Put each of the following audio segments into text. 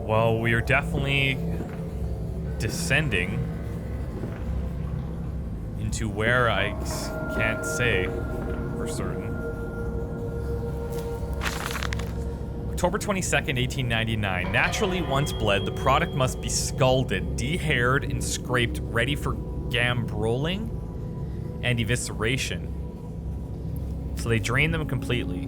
Well, we are definitely descending into where I can't say for certain. October 22nd, 1899. Naturally once bled, the product must be scalded, de-haired, and scraped, ready for gambroling and evisceration. So they drain them completely.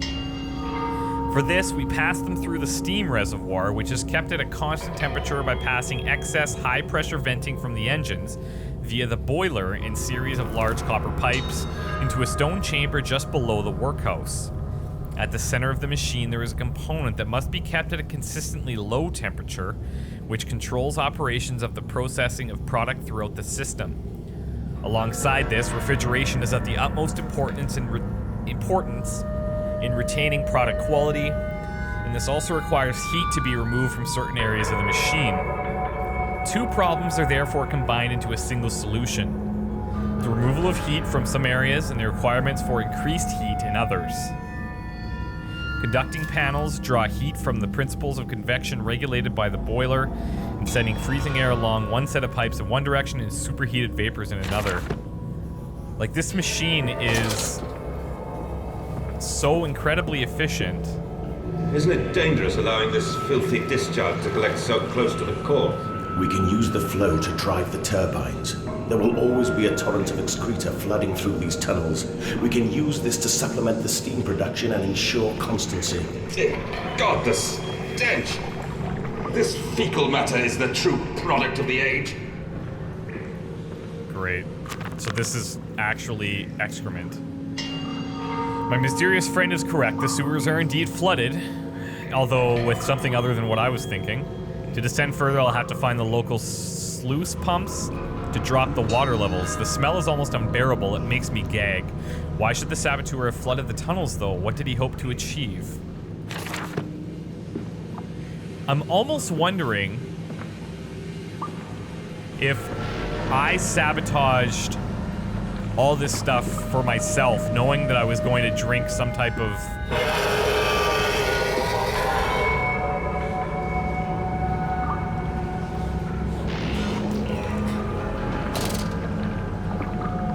For this, we pass them through the steam reservoir, which is kept at a constant temperature by passing excess high-pressure venting from the engines via the boiler in series of large copper pipes into a stone chamber just below the workhouse. At the center of the machine, there is a component that must be kept at a consistently low temperature, which controls operations of the processing of product throughout the system. Alongside this, refrigeration is of the utmost importance in retaining product quality, and this also requires heat to be removed from certain areas of the machine. Two problems are therefore combined into a single solution: the removal of heat from some areas and the requirements for increased heat in others. Conducting panels draw heat from the principles of convection regulated by the boiler and sending freezing air along one set of pipes in one direction and superheated vapors in another. Like, this machine is so incredibly efficient. Isn't it dangerous allowing this filthy discharge to collect so close to the core? We can use the flow to drive the turbines. There will always be a torrent of excreta flooding through these tunnels. We can use this to supplement the steam production and ensure constancy. God, the stench! This fecal matter is the true product of the age. Great. So this is actually excrement. My mysterious friend is correct. The sewers are indeed flooded, although with something other than what I was thinking. To descend further, I'll have to find the local sluice pumps to drop the water levels. The smell is almost unbearable. It makes me gag. Why should the saboteur have flooded the tunnels, though? What did he hope to achieve? I'm almost wondering if I sabotaged all this stuff for myself, knowing that I was going to drink some type of...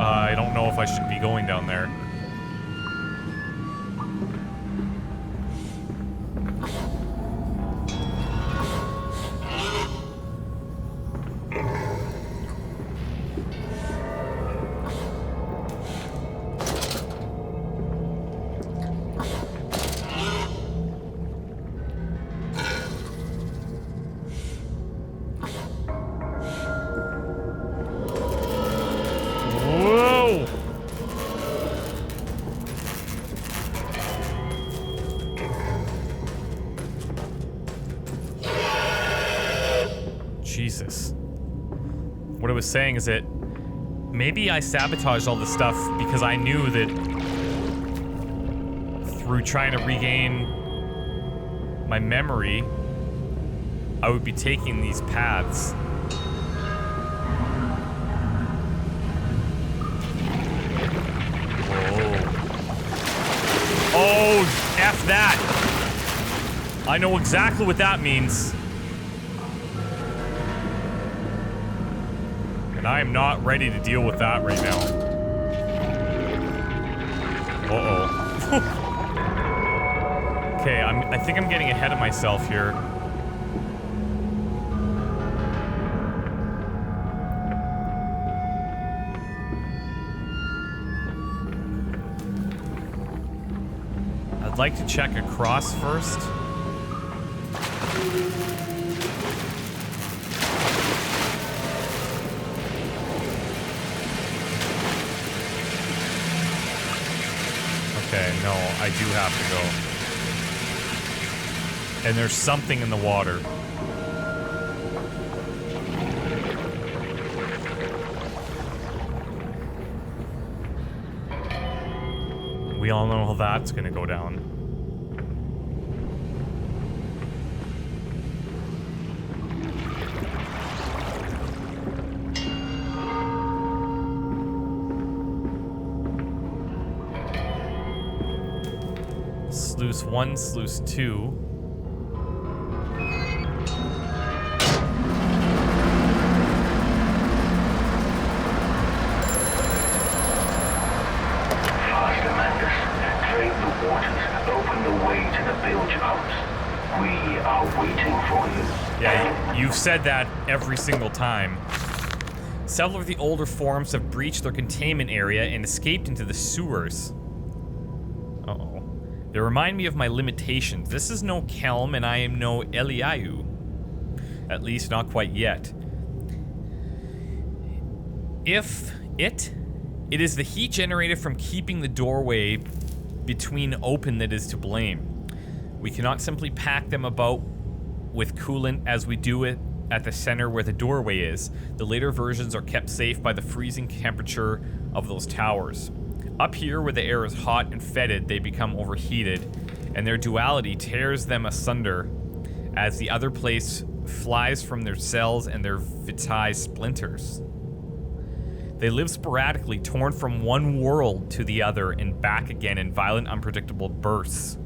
I don't know if I should be going down there. Jesus. What I was saying is that maybe I sabotaged all this stuff because I knew that through trying to regain my memory, I would be taking these paths. Whoa. Oh, F that! I know exactly what that means. And I am not ready to deal with that right now. Uh-oh. Okay, I think I'm getting ahead of myself here. I'd like to check across first. Okay, no, I do have to go. And there's something in the water. We all know how that's gonna go down. Sluice 1, Sluice 2. are waiting for you. Yeah, you've said that every single time. Several of the older forms have breached their containment area and escaped into the sewers. Uh-oh. They remind me of my limitations. This is no Kelm, and I am no Eliahu. At least not quite yet. It is the heat generated from keeping the doorway between open that is to blame. We cannot simply pack them about with coolant as we do it at the center where the doorway is. The later versions are kept safe by the freezing temperature of those towers. Up here, where the air is hot and fetid, they become overheated, and their duality tears them asunder as the other place flies from their cells and their vitae splinters. They live sporadically, torn from one world to the other and back again in violent, unpredictable bursts.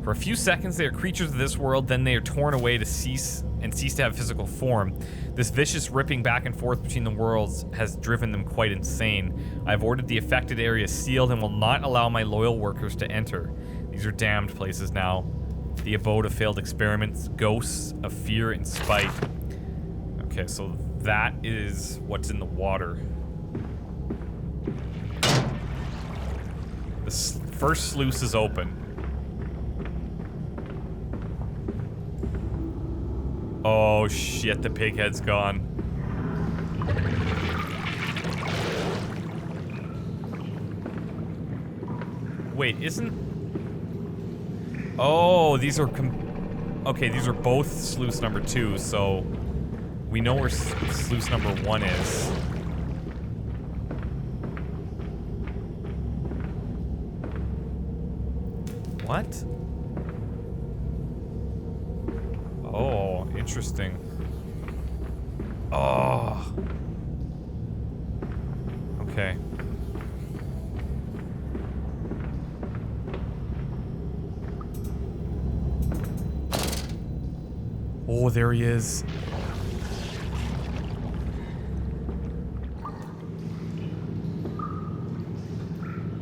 For a few seconds, they are creatures of this world, then they are torn away to cease to have physical form. This vicious ripping back and forth between the worlds has driven them quite insane. I have ordered the affected area sealed and will not allow my loyal workers to enter. These are damned places now. The abode of failed experiments, ghosts of fear and spite. Okay, so that is what's in the water. The first sluice is open. Oh shit, the pig head's gone. Wait, isn't... Oh, these are... Okay, these are both sluice number 2, so... We know where sluice number 1 is. What? Oh, interesting. Oh. Okay. Oh, there he is.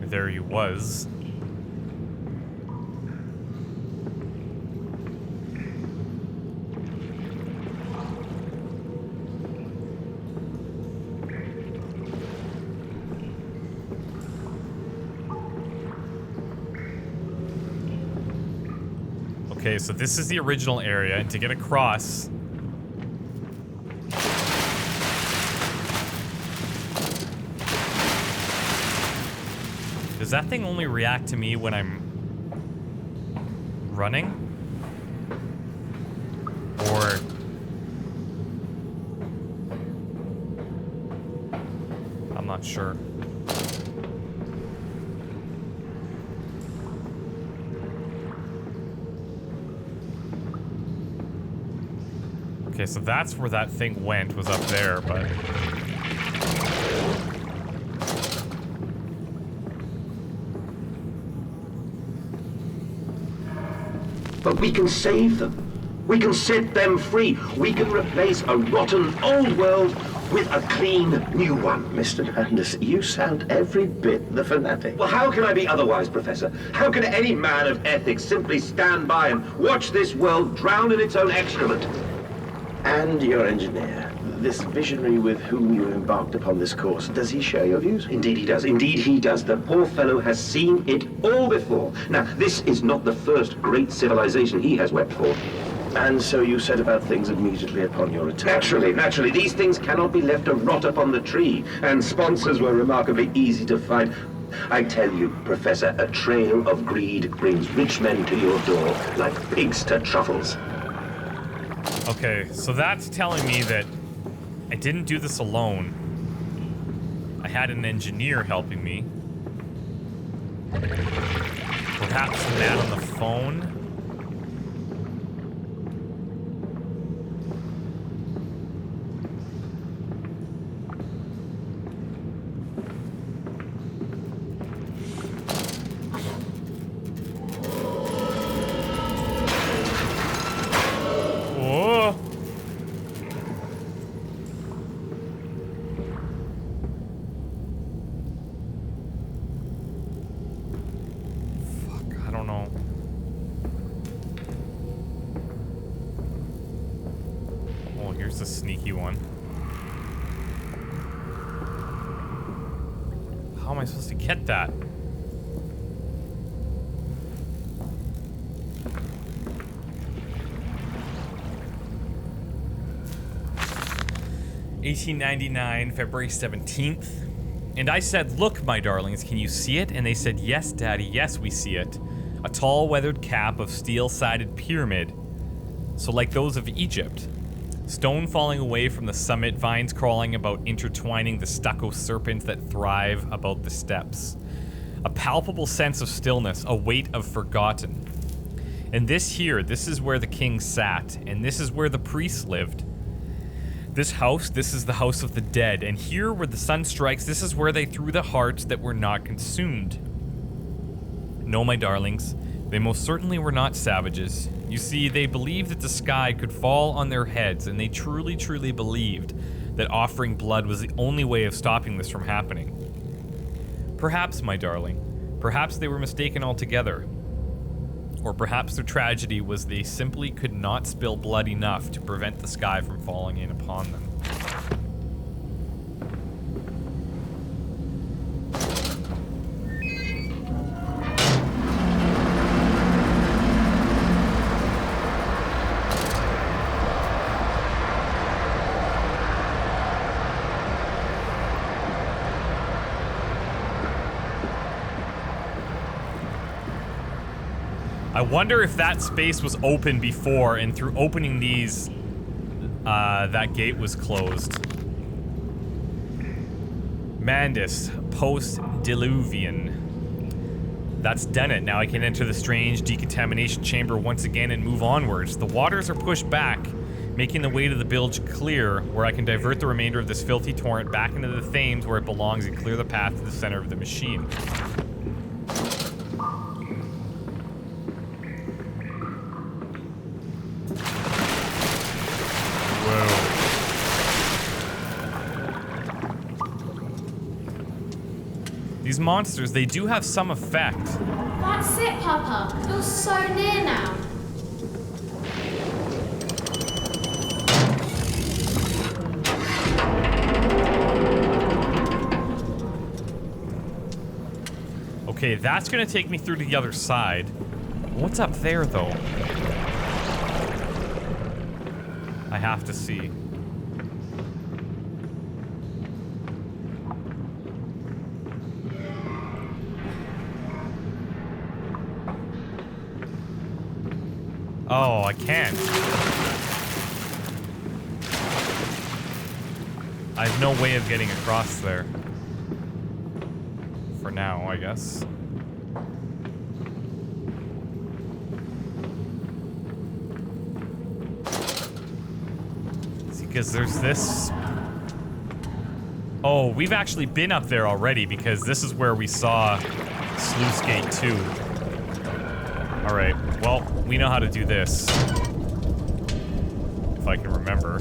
There he was. Okay, so this is the original area, and to get across... Does that thing only react to me when I'm running? Or... I'm not sure. Okay, so that's where that thing went, was up there, but... But we can save them. We can set them free. We can replace a rotten old world with a clean new one. Mr. Mandus, you sound every bit the fanatic. Well, how can I be otherwise, Professor? How can any man of ethics simply stand by and watch this world drown in its own excrement? And your engineer, this visionary with whom you embarked upon this course, does he share your views? Indeed he does. Indeed he does. The poor fellow has seen it all before. Now, this is not the first great civilization he has wept for. And so you set about things immediately upon your return? Naturally. These things cannot be left to rot upon the tree. And sponsors were remarkably easy to find. I tell you, Professor, a trail of greed brings rich men to your door like pigs to truffles. Okay, so that's telling me that I didn't do this alone. I had an engineer helping me. Perhaps the man on the phone? here's the sneaky one. How am I supposed to get that? $1899, February 17th. And I said, "Look, my darlings, can you see it?" And they said, "Yes, Daddy, yes, we see it. A tall, weathered cap of steel-sided pyramid. So like those of Egypt. Stone falling away from the summit, vines crawling about, intertwining the stucco serpents that thrive about the steps. A palpable sense of stillness, a weight of forgotten. And this is where the king sat, and this is where the priests lived. This house, this is the house of the dead, and here where the sun strikes, this is where they threw the hearts that were not consumed. No, my darlings, they most certainly were not savages. You see, they believed that the sky could fall on their heads, and they truly, truly believed that offering blood was the only way of stopping this from happening. Perhaps, my darling, perhaps they were mistaken altogether. Or perhaps their tragedy was they simply could not spill blood enough to prevent the sky from falling in upon them. I wonder if that space was open before, and through opening these, that gate was closed. Mandus, post-diluvian. That's done it. Now I can enter the strange decontamination chamber once again and move onwards. The waters are pushed back, making the way to the bilge clear, where I can divert the remainder of this filthy torrent back into the Thames where it belongs and clear the path to the center of the machine. These monsters, they do have some effect. That's it, Papa. You're so near now. Okay, that's gonna take me through to the other side. What's up there, though? I have to see. Oh, I can't. I have no way of getting across there. For now, I guess. See, because there's this... Oh, we've actually been up there already, because this is where we saw Sluice Gate 2. Alright, well, we know how to do this. If I can remember.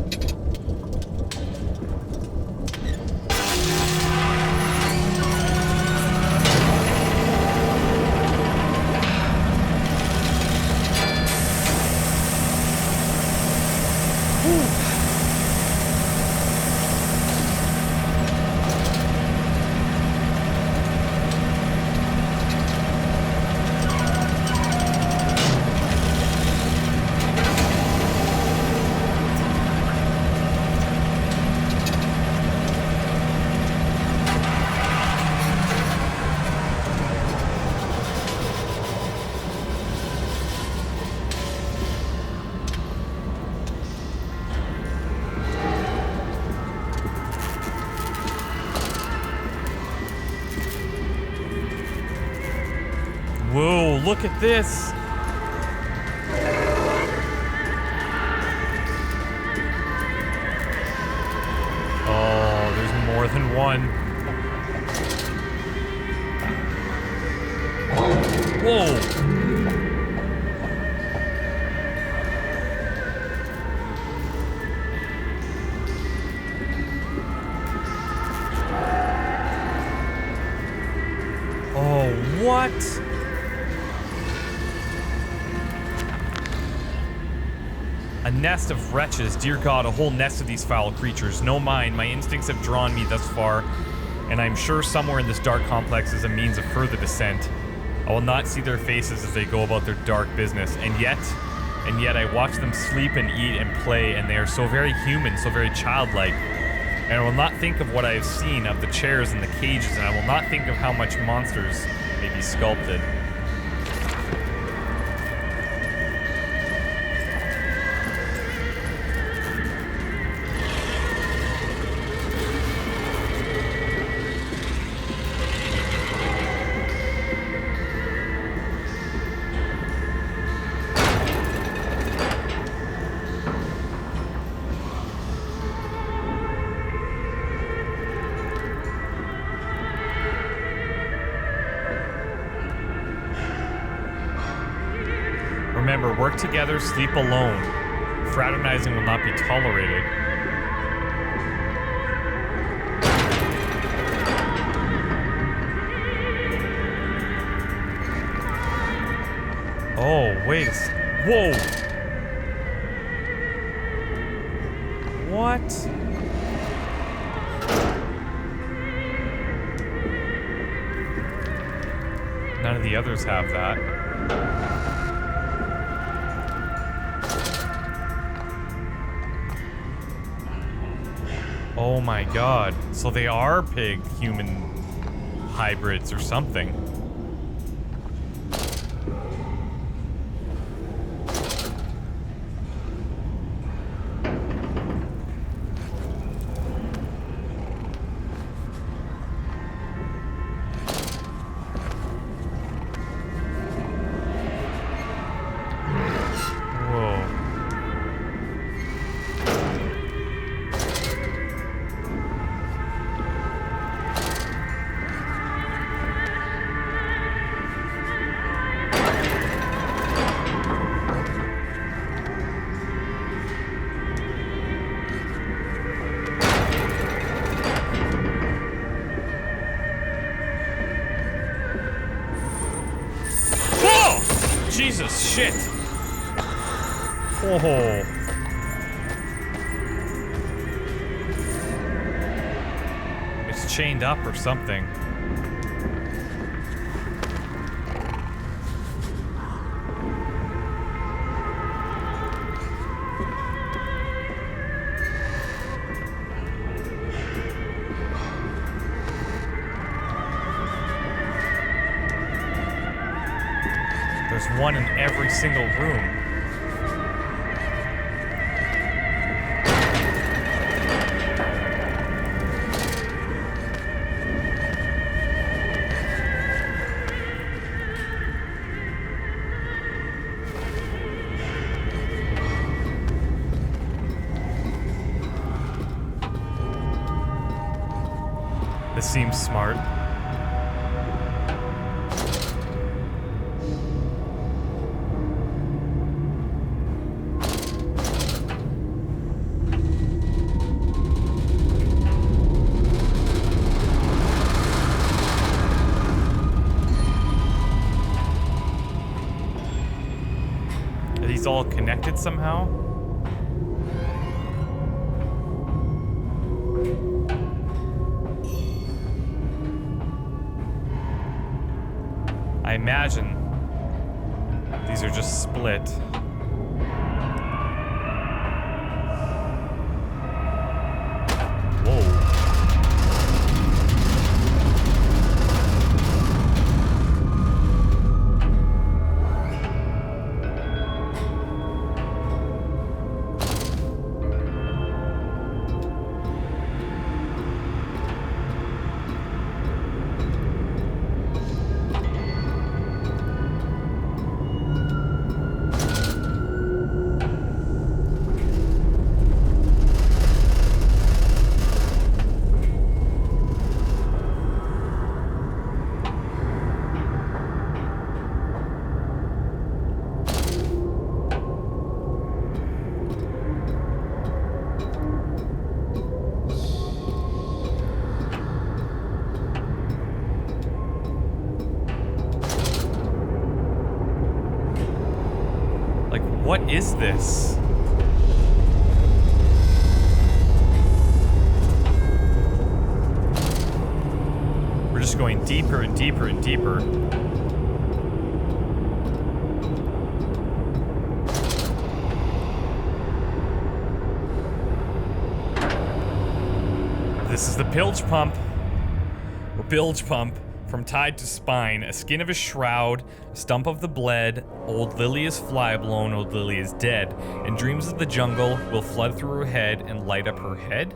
Whoa, look at this! Oh, there's more than one. Whoa! Oh, what? A nest of wretches. Dear God, a whole nest of these foul creatures. No mine. My instincts have drawn me thus far, and I'm sure somewhere in this dark complex is a means of further descent. I will not see their faces as they go about their dark business, and yet I watch them sleep and eat and play, and they are so very human, so very childlike. And I will not think of what I have seen of the chairs and the cages, and I will not think of how much monsters may be sculpted. Remember, work together, sleep alone. Fraternizing will not be tolerated. Oh, wait. Whoa! What? None of the others have that. Oh my god. So they are pig-human hybrids or something. Jesus, shit! Oh. It's chained up or something. There's one in every single room. This seems smart. All connected somehow? I imagine these are just split. Whoa. What is this? just going deeper and deeper and deeper. This is the bilge pump. Or bilge pump. From tide to spine, a skin of a shroud, a stump of the bled. Old Lily is fly-blown, old Lily is dead, and dreams of the jungle will flood through her head and light up her head.